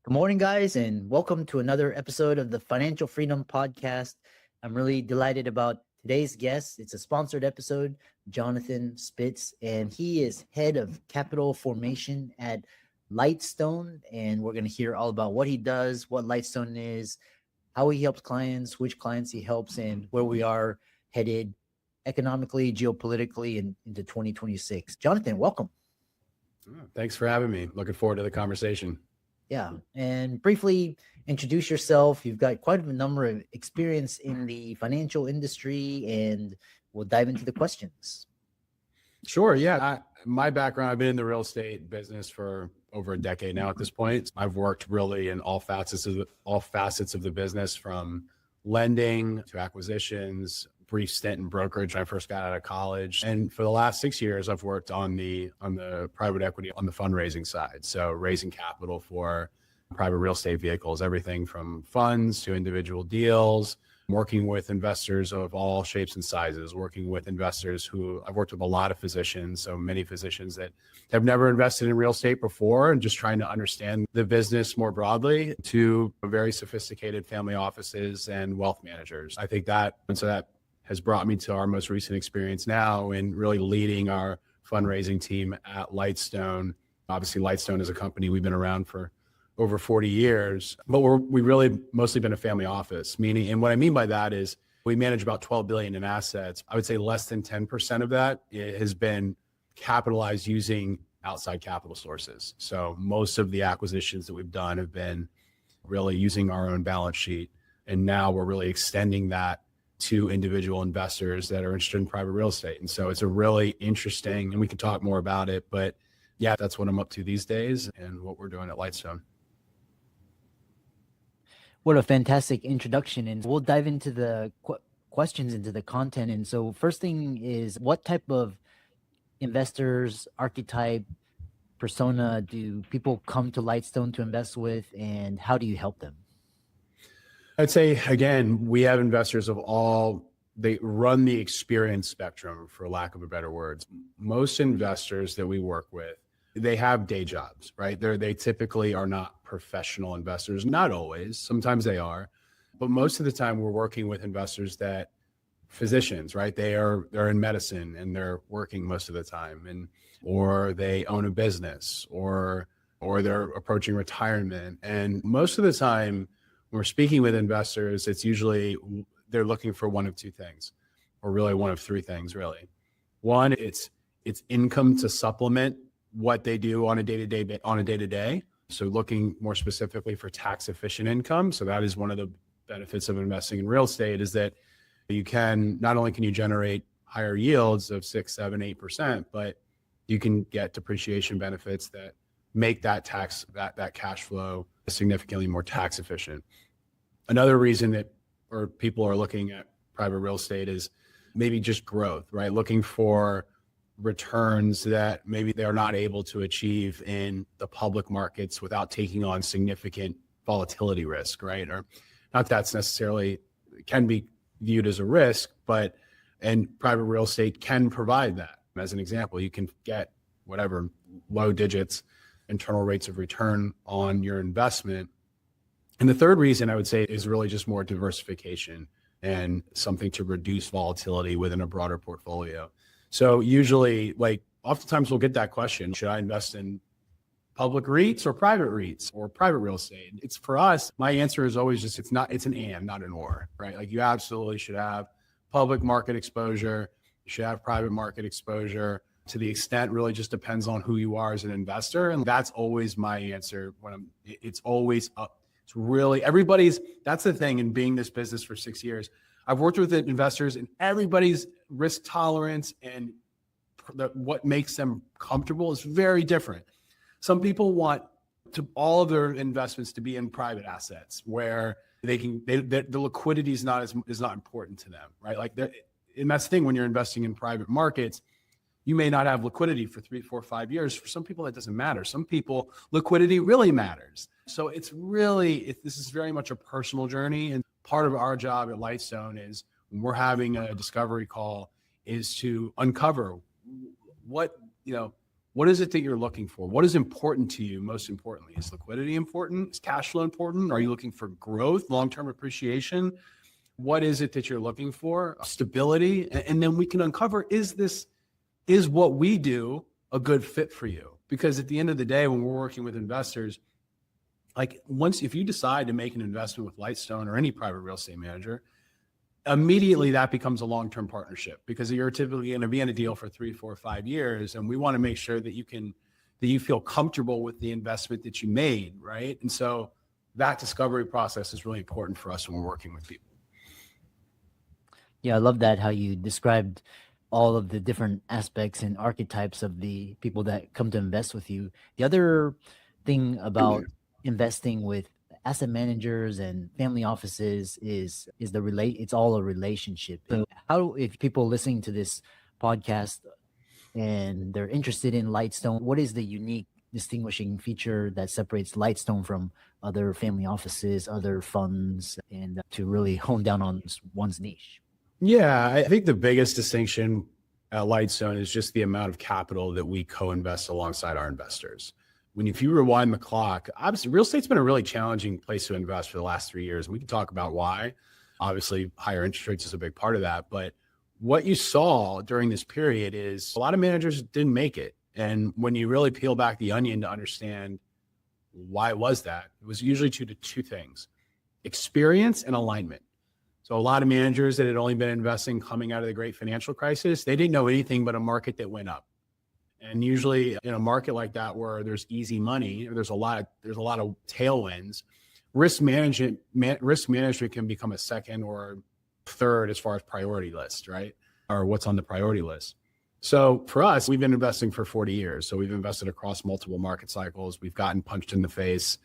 Good morning, guys, and welcome to another episode of the Financial Freedom Podcast. I'm really delighted about today's guest. It's a sponsored episode, Jonathan Spitz, and he is head of capital formation at Lightstone. And we're going to hear all about what he does, what Lightstone is, how he helps clients, which clients he helps, and where we are headed economically, geopolitically, and into 2026. Jonathan, welcome. Thanks for having me. Looking forward to the conversation. Yeah, and briefly introduce yourself. You've got quite a number of experience in the financial industry, and we'll dive into the questions. Sure. Yeah. My background, I've been in the real estate business for over a decade now at this point. I've worked really in all facets of the business, from lending to acquisitions, brief stint in brokerage when I first got out of college. And for the last 6 years, I've worked on the private equity, on the fundraising side. So raising capital for private real estate vehicles, everything from funds to individual deals, working with investors of all shapes and sizes, working with investors I've worked with a lot of physicians, so many physicians that have never invested in real estate before, and just trying to understand the business more broadly, to very sophisticated family offices and wealth managers. I think that has brought me to our most recent experience now in really leading our fundraising team at Lightstone. Obviously, Lightstone is a company we've been around for over 40 years, but we've really mostly been a family office, meaning, and what I mean by that is we manage about 12 billion in assets. I would say less than 10% of that has been capitalized using outside capital sources. So most of the acquisitions that we've done have been really using our own balance sheet. And now we're really extending that to individual investors that are interested in private real estate. And so it's a really interesting, and we can talk more about it, but yeah, that's what I'm up to these days and what we're doing at Lightstone. What a fantastic introduction. And we'll dive into the questions, into the content. And so first thing is, what type of investors, archetype, persona do people come to Lightstone to invest with, and how do you help them? I'd say, again, we have investors they run the experience spectrum, for lack of a better words. Most investors that we work with, they have day jobs, right? They typically are not professional investors. Not always. Sometimes they are. But most of the time we're working with investors physicians, right? They're in medicine and they're working most of the time, or they own a business, or they're approaching retirement. And most of the time, when we're speaking with investors, it's usually they're looking for one of two things, or really one of three things, really. One, it's income to supplement what they do on a day-to-day. So looking more specifically for tax efficient income. So that is one of the benefits of investing in real estate, is that not only can you generate higher yields of 6, 7, 8%, but you can get depreciation benefits that make that cash flow significantly more tax efficient. Another reason that people are looking at private real estate is maybe just growth, right? Looking for returns that maybe they're not able to achieve in the public markets without taking on significant volatility risk, right? Or not that's necessarily can be viewed as a risk, and private real estate can provide that. As an example, you can get whatever low digits internal rates of return on your investment. And the third reason I would say is really just more diversification and something to reduce volatility within a broader portfolio. So usually, oftentimes we'll get that question, should I invest in public REITs or private REITs or private real estate? It's, for us, my answer is always just, it's an and, not an or, right? Like, you absolutely should have public market exposure. You should have private market exposure. To the extent, really just depends on who you are as an investor. And that's always my answer it's always up. It's really that's the thing in being this business for 6 years. I've worked with investors, and everybody's risk tolerance and what makes them comfortable is very different. Some people want all of their investments to be in private assets where the liquidity is not important to them, right? And that's the thing, when you're investing in private markets, you may not have liquidity for 3, 4, 5 years. For some people, that doesn't matter. Some people, liquidity really matters. So this is very much a personal journey. And part of our job at Lightstone is, when we're having a discovery call, is to uncover what What is it that you're looking for? What is important to you? Most importantly, is liquidity important? Is cash flow important? Are you looking for growth, long-term appreciation? What is it that you're looking for? Stability. And then we can uncover, is what we do a good fit for you? Because at the end of the day, when we're working with investors, like if you decide to make an investment with Lightstone or any private real estate manager, immediately that becomes a long-term partnership, because you're typically going to be in a deal for 3, 4, 5 years. And we want to make sure that you feel comfortable with the investment that you made. Right. And so that discovery process is really important for us when we're working with people. Yeah, I love that, how you described all of the different aspects and archetypes of the people that come to invest with you. The other thing about investing with asset managers and family offices is it's all a relationship. So if people listening to this podcast and they're interested in Lightstone, what is the unique distinguishing feature that separates Lightstone from other family offices, other funds, and to really hone down on one's niche? Yeah, I think the biggest distinction at Lightstone is just the amount of capital that we co-invest alongside our investors. If you rewind the clock, obviously real estate's been a really challenging place to invest for the last 3 years. And we can talk about why. Obviously, higher interest rates is a big part of that. But what you saw during this period is a lot of managers didn't make it. And when you really peel back the onion to understand why it was usually due to two things: experience and alignment. So a lot of managers that had only been investing coming out of the great financial crisis, they didn't know anything but a market that went up. And usually in a market like that, where there's easy money, there's a lot of tailwinds, risk management can become a second or third as far as priority list, right? Or what's on the priority list. So for us, we've been investing for 40 years. So we've invested across multiple market cycles. We've gotten punched in the face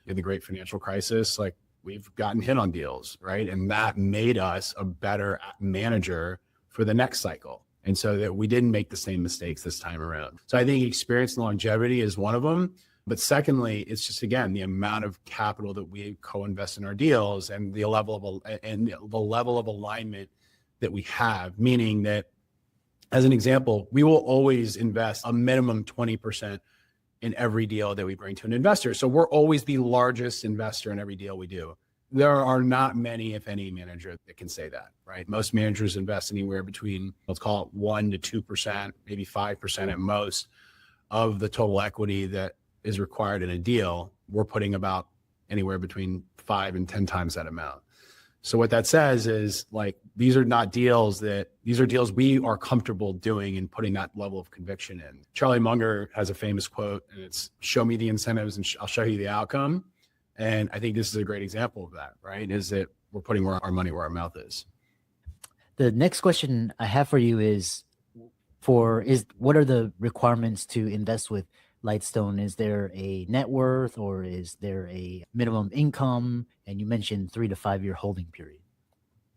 in the great financial crisis. Like, we've gotten hit on deals, right? And that made us a better manager for the next cycle. And so that we didn't make the same mistakes this time around. So I think experience and longevity is one of them. But secondly, it's just, again, the amount of capital that we co-invest in our deals and the level of alignment that we have, meaning that, as an example, we will always invest a minimum 20% in every deal that we bring to an investor. So we're always the largest investor in every deal we do. There are not many, if any, manager that can say that, right? Most managers invest anywhere between, let's call it 1% to 2%, maybe 5% at most of the total equity that is required in a deal. We're putting about anywhere between 5 and 10 times that amount. So what that says is, like, these are deals we are comfortable doing and putting that level of conviction in. Charlie Munger has a famous quote, and it's, "Show me the incentives and I'll show you the outcome." And I think this is a great example of that, right? Is that we're putting our money where our mouth is. The next question I have for you is what are the requirements to invest with Lightstone? Is there a net worth, or is there a minimum income? And you mentioned 3 to 5 year holding period.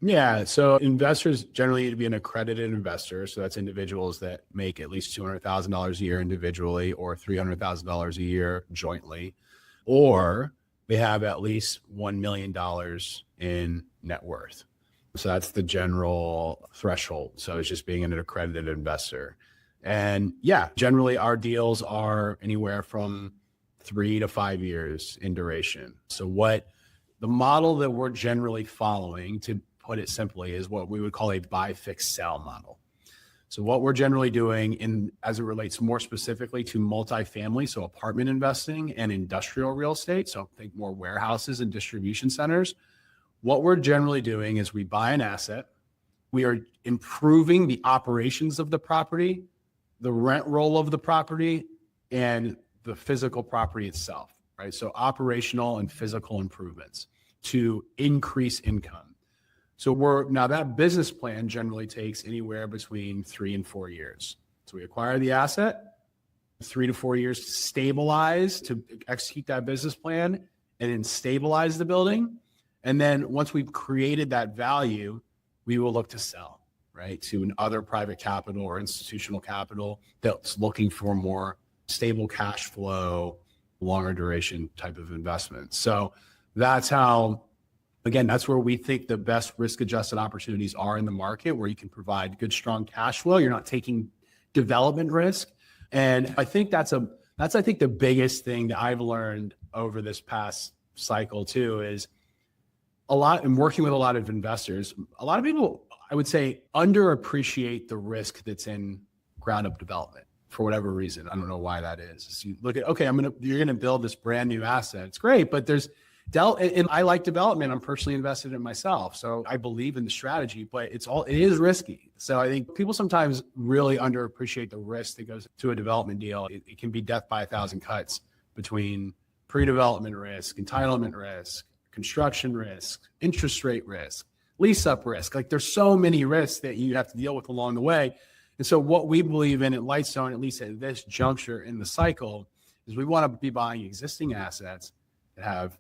Yeah. So investors generally need to be an accredited investor. So that's individuals that make at least $200,000 a year individually, or $300,000 a year jointly, or they have at least $1 million in net worth. So that's the general threshold. So it's just being an accredited investor. And yeah, generally our deals are anywhere from 3 to 5 years in duration. So what the model that we're generally following, to put it simply, is what we would call a buy, fix, sell model. So what we're generally doing as it relates more specifically to multifamily, so apartment investing, and industrial real estate, so think more warehouses and distribution centers. What we're generally doing is we buy an asset, we are improving the operations of the property, the rent roll of the property, and the physical property itself, right? So operational and physical improvements to increase income. So now that business plan generally takes anywhere between 3 and 4 years. So we acquire the asset, 3 to 4 years to stabilize, to execute that business plan, and then stabilize the building. And then once we've created that value, we will look to sell, right, to other private capital or institutional capital that's looking for more stable cash flow, longer duration type of investment. So that's how, again, that's where we think the best risk-adjusted opportunities are in the market, where you can provide good, strong cash flow. You're not taking development risk, And I think that's I think the biggest thing that I've learned over this past cycle too is and working with a lot of investors, a lot of people, I would say, underappreciate the risk that's in ground up development for whatever reason. I don't know why that is. So you look at, okay, you're going to build this brand new asset. It's great, but and I like development. I'm personally invested in it myself. So I believe in the strategy, but it is risky. So I think people sometimes really underappreciate the risk that goes to a development deal. It can be death by a thousand cuts between pre-development risk, entitlement risk, construction risk, interest rate risk, lease up risk. Like there's so many risks that you have to deal with along the way. And so what we believe in at Lightstone, at least at this juncture in the cycle, is we want to be buying existing assets that have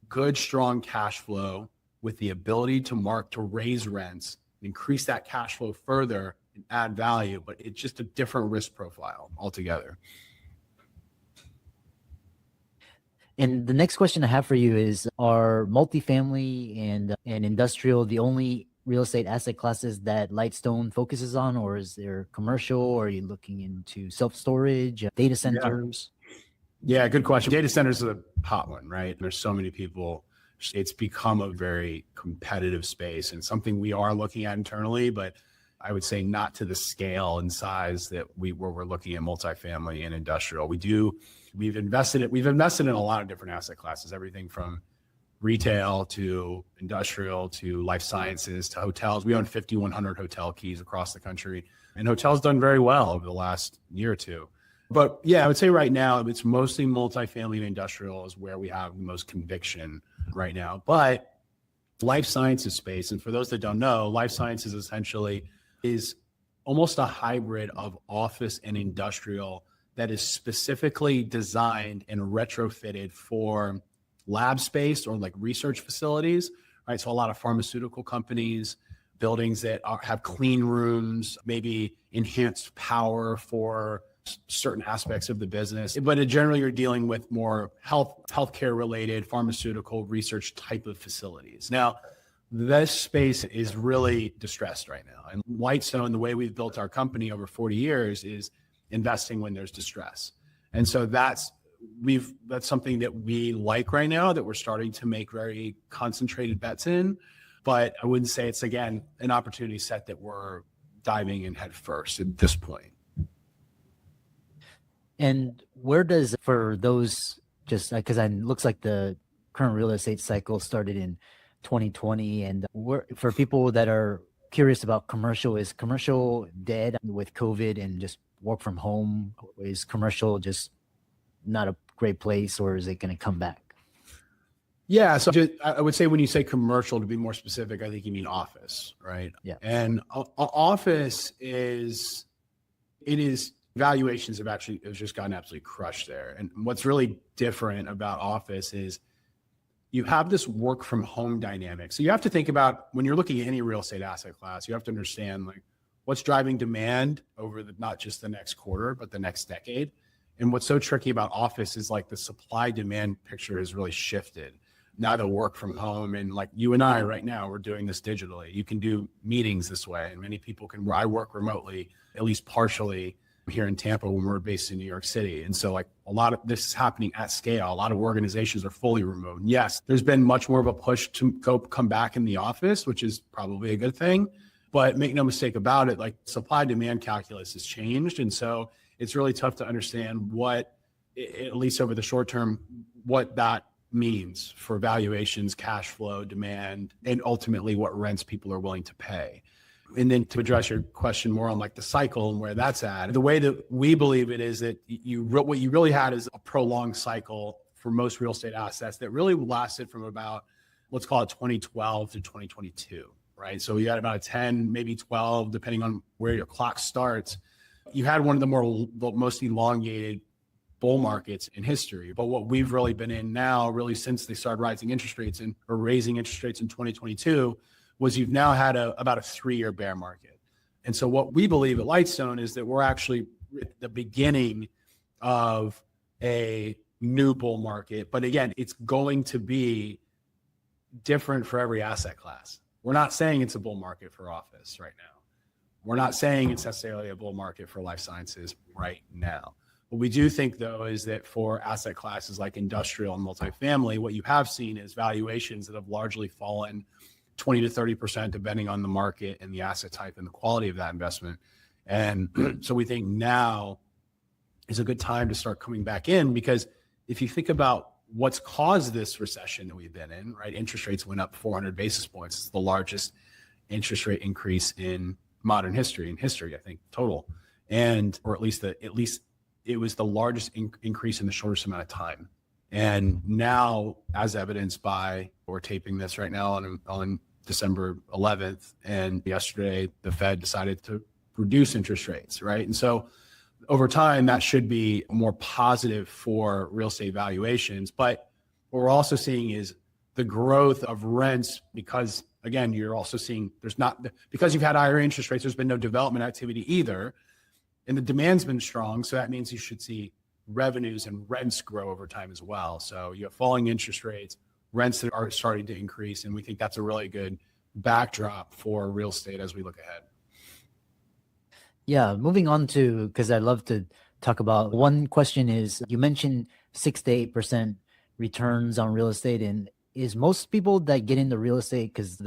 good, strong cash flow with the ability to raise rents, increase that cash flow further and add value, but it's just a different risk profile altogether. And the next question I have for you is, are multifamily and industrial the only real estate asset classes that Lightstone focuses on, or is there commercial, or are you looking into self-storage, data centers? Yeah, good question. Data centers is a hot one, right? There's so many people. It's become a very competitive space and something we are looking at internally, but I would say not to the scale and size that where we're looking at multifamily and industrial. We've invested in a lot of different asset classes, everything from retail to industrial to life sciences to hotels. We own 5,100 hotel keys across the country, and hotels done very well over the last year or two. But yeah, I would say right now it's mostly multifamily and industrial is where we have the most conviction right now. But life sciences space, and for those that don't know, life sciences essentially is almost a hybrid of office and industrial that is specifically designed and retrofitted for lab space or like research facilities, right? So a lot of pharmaceutical companies, buildings that have clean rooms, maybe enhanced power for certain aspects of the business. But generally, you're dealing with more healthcare related, pharmaceutical research type of facilities. Now, this space is really distressed right now. And Lightstone, the way we've built our company over 40 years is investing when there's distress. And so that's something that we like right now, that we're starting to make very concentrated bets in. But I wouldn't say it's, again, an opportunity set that we're diving in head first at this point. And where does, for those, just because it looks like the current real estate cycle started in 2020, and for people that are curious about commercial, is commercial dead with COVID and just work from home? Is commercial just not a great place, or is it going to come back? Yeah, so I would say when you say commercial, to be more specific, I think you mean office, right? Yeah. And office valuations have just gotten absolutely crushed there. And what's really different about office is you have this work from home dynamic. So you have to think about, when you're looking at any real estate asset class, you have to understand like what's driving demand over not just the next quarter, but the next decade. And what's so tricky about office is like the supply demand picture has really shifted. Now the work from home, and like you and I right now, we're doing this digitally. You can do meetings this way, and many people I work remotely, at least partially, here in Tampa when we're based in New York City. And so like a lot of this is happening at scale. A lot of organizations are fully remote. And yes, there's been much more of a push to come back in the office, which is probably a good thing. But make no mistake about it, like supply demand calculus has changed. And so it's really tough to understand what, at least over the short term, what that means for valuations, cash flow, demand, and ultimately what rents people are willing to pay. And then to address your question more on like the cycle and where that's at, the way that we believe it is that what you really had is a prolonged cycle for most real estate assets that really lasted from about, let's call it 2012 to 2022, right? So you had about a 10, maybe 12, depending on where your clock starts. You had one of the most elongated bull markets in history. But what we've really been in now, really since they started raising interest rates in 2022, was you've now had about a 3-year bear market. And so what we believe at Lightstone is that we're actually at the beginning of a new bull market. But again, it's going to be different for every asset class. We're not saying it's a bull market for office right now. We're not saying it's necessarily a bull market for life sciences right now. What we do think, though, is that for asset classes like industrial and multifamily, what you have seen is valuations that have largely fallen 20 to 30%, depending on the market and the asset type and the quality of that investment. And so we think now is a good time to start coming back in, because if you think about what's caused this recession that we've been in, right? Interest rates went up 400 basis points. It's the largest interest rate increase in modern history, I think, total. And, or at least it was the largest increase in the shortest amount of time. And now, as evidenced by, we're taping this right now on December 11th, and yesterday the Fed decided to reduce interest rates, right? And so over time, that should be more positive for real estate valuations. But what we're also seeing is the growth of rents, because again, you're also seeing because you've had higher interest rates, there's been no development activity either. And the demand's been strong. So that means you should see revenues and rents grow over time as well. So you have falling interest rates, rents that are starting to increase. And we think that's a really good backdrop for real estate as we look ahead. Yeah, moving on to, because I love to talk about, one question is, you mentioned 6 to 8% returns on real estate. And is most people that get into real estate, because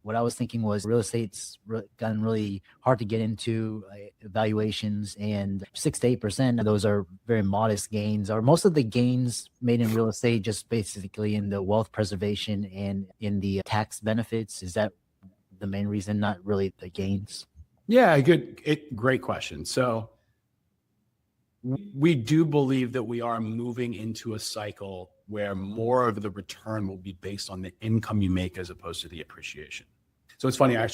what I was thinking was real estate's gotten really hard to get into, valuations, and 6 to 8%, those are very modest gains. Are most of the gains made in real estate just basically in the wealth preservation and in the tax benefits? Is that the main reason, not really the gains? Yeah, great question. So we do believe that we are moving into a cycle where more of the return will be based on the income you make as opposed to the appreciation. So it's funny, I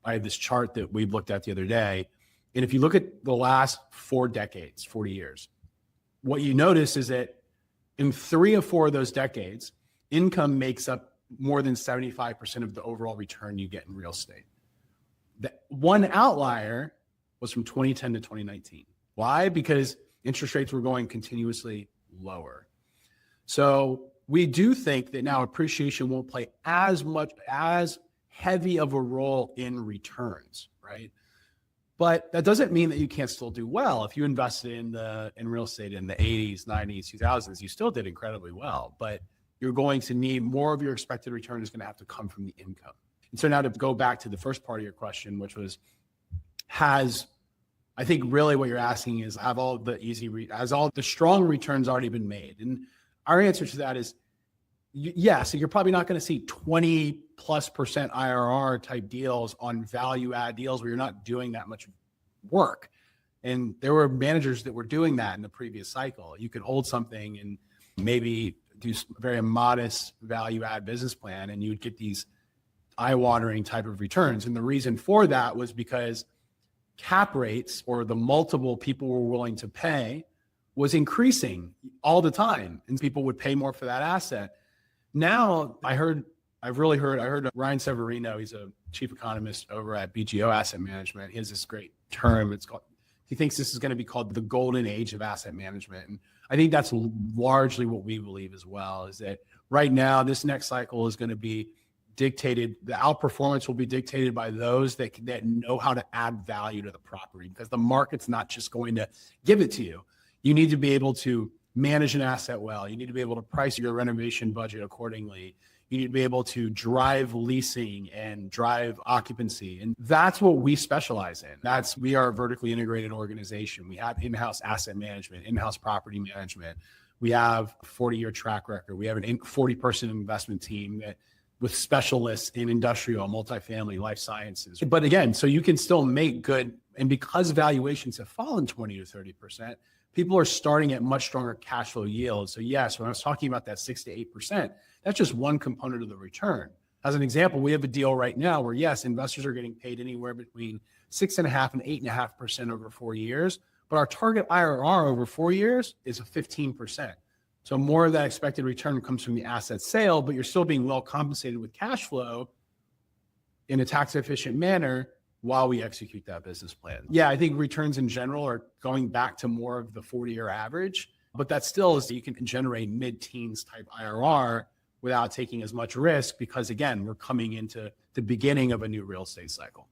had this chart that we looked at the other day. And if you look at the last 4 decades, 40 years, what you notice is that in 3 or 4 of those decades, income makes up more than 75% of the overall return you get in real estate. The one outlier was from 2010 to 2019. Why? Because interest rates were going continuously lower. So we do think that now appreciation won't play as heavy of a role in returns, right? But that doesn't mean that you can't still do well. If you invested in real estate in the 80s, 90s, 2000s, you still did incredibly well. But you're going to need more of your expected return is going to have to come from the income. And so now to go back to the first part of your question, which was, I think really what you're asking is, has all the strong returns already been made? And our answer to that is yes. You're probably not going to see 20+% IRR type deals on value add deals where you're not doing that much work. And there were managers that were doing that in the previous cycle. You could hold something and maybe do a very modest value add business plan, and you'd get these eye-watering type of returns. And the reason for that was because cap rates, or the multiple people were willing to pay, was increasing all the time, and people would pay more for that asset. Now I heard Ryan Severino, he's a chief economist over at BGO Asset Management. He has this great term. He thinks this is going to be called the golden age of asset management. And I think that's largely what we believe as well, is that right now, this next cycle is going to be dictated, the outperformance will be dictated by those that know how to add value to the property, because the market's not just going to give it to you. You need to be able to manage an asset well. You need to be able to price your renovation budget accordingly. You need to be able to drive leasing and drive occupancy. And that's what we specialize in. We are a vertically integrated organization. We have in-house asset management, in-house property management. We have a 40-year track record. We have a 40-person investment team with specialists in industrial, multifamily, life sciences. But again, so you can still make good, and because valuations have fallen 20 to 30%, people are starting at much stronger cash flow yields. So yes, when I was talking about that 6 to 8%, that's just one component of the return. As an example, we have a deal right now where yes, investors are getting paid anywhere between 6.5% and 8.5% over 4 years, but our target IRR over 4 years is a 15%. So more of that expected return comes from the asset sale, but you're still being well compensated with cash flow in a tax efficient manner while we execute that business plan. Yeah, I think returns in general are going back to more of the 40-year average, but that still is, you can generate mid-teens type IRR without taking as much risk, because again, we're coming into the beginning of a new real estate cycle.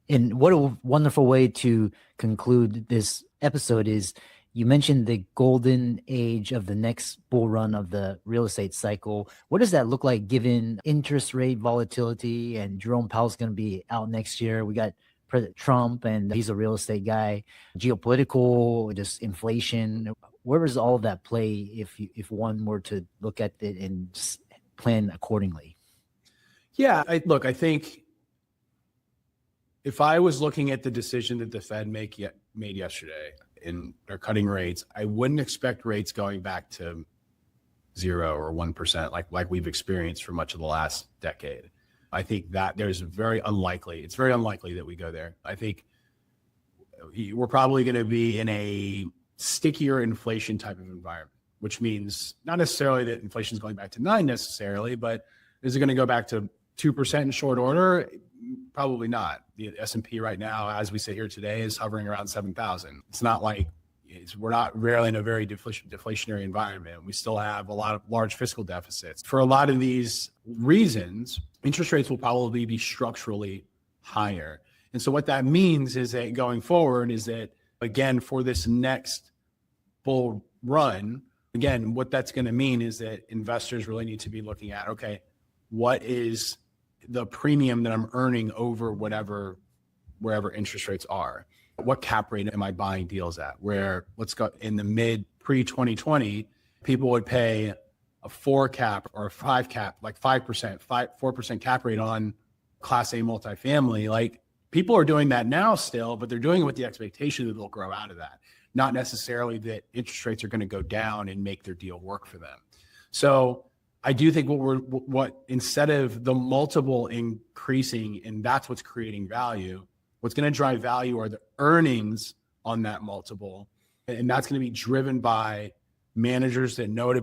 And what a wonderful way to conclude this episode is you mentioned the golden age of the next bull run of the real estate cycle. What does that look like given interest rate volatility, and Jerome Powell's going to be out next year? We got President Trump, and he's a real estate guy, geopolitical, just inflation. Where does all of that play if one were to look at it and plan accordingly? Yeah, I think if I was looking at the decision that the Fed made yesterday and they're cutting rates, I wouldn't expect rates going back to 0 or 1% like we've experienced for much of the last decade. I think that it's very unlikely that we go there. I think we're probably going to be in a stickier inflation type of environment, which means not necessarily that inflation is going back to 9 necessarily, but is it going to go back to 2% in short order? Probably not. The S&P right now, as we sit here today, is hovering around 7,000. It's not like we're not really in a very deflationary environment. We still have a lot of large fiscal deficits. For a lot of these reasons, interest rates will probably be structurally higher. And so what that means is that going forward is that, again, for this next bull run, again, what that's going to mean is that investors really need to be looking at, okay, what is the premium that I'm earning over wherever interest rates are? What cap rate am I buying deals at? Where, let's go, in the pre-2020, people would pay a 4 cap or a 5 cap, like 5%, 4% cap rate on Class A multifamily. Like, people are doing that now still, but they're doing it with the expectation that they'll grow out of that, not necessarily that interest rates are going to go down and make their deal work for them. So I do think what instead of the multiple increasing, and that's what's creating value, what's going to drive value are the earnings on that multiple. And that's going to be driven by managers that know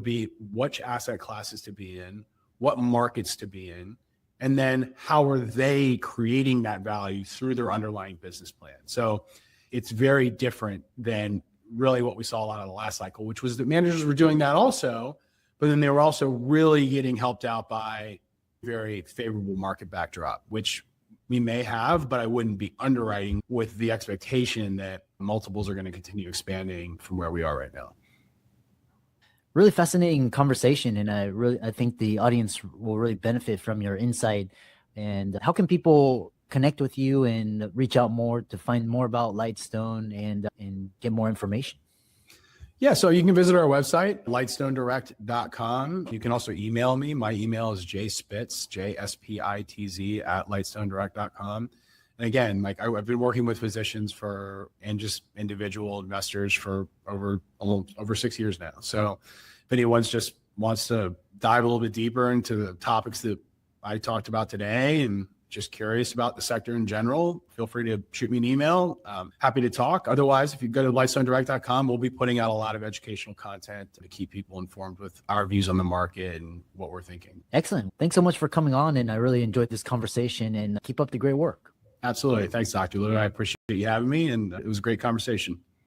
which asset classes to be in, what markets to be in, and then how are they creating that value through their underlying business plan. So it's very different than really what we saw a lot of the last cycle, which was that managers were doing that also, but then they were also really getting helped out by very favorable market backdrop, which we may have, but I wouldn't be underwriting with the expectation that multiples are going to continue expanding from where we are right now. Really fascinating conversation, and I think the audience will really benefit from your insight. And how can people connect with you and reach out more to find more about Lightstone and get more information? Yeah, so you can visit our website, lightstonedirect.com. You can also email me. My email is jspitz, JSPITZ @lightstonedirect.com. And again, I've been working with physicians and just individual investors for over 6 years now. So if anyone just wants to dive a little bit deeper into the topics that I talked about today and just curious about the sector in general, feel free to shoot me an email. Happy to talk. Otherwise, if you go to lightstonedirect.com, we'll be putting out a lot of educational content to keep people informed with our views on the market and what we're thinking. Excellent. Thanks so much for coming on, and I really enjoyed this conversation, and keep up the great work. Absolutely. Thanks, Dr. Lou. I appreciate you having me, and it was a great conversation.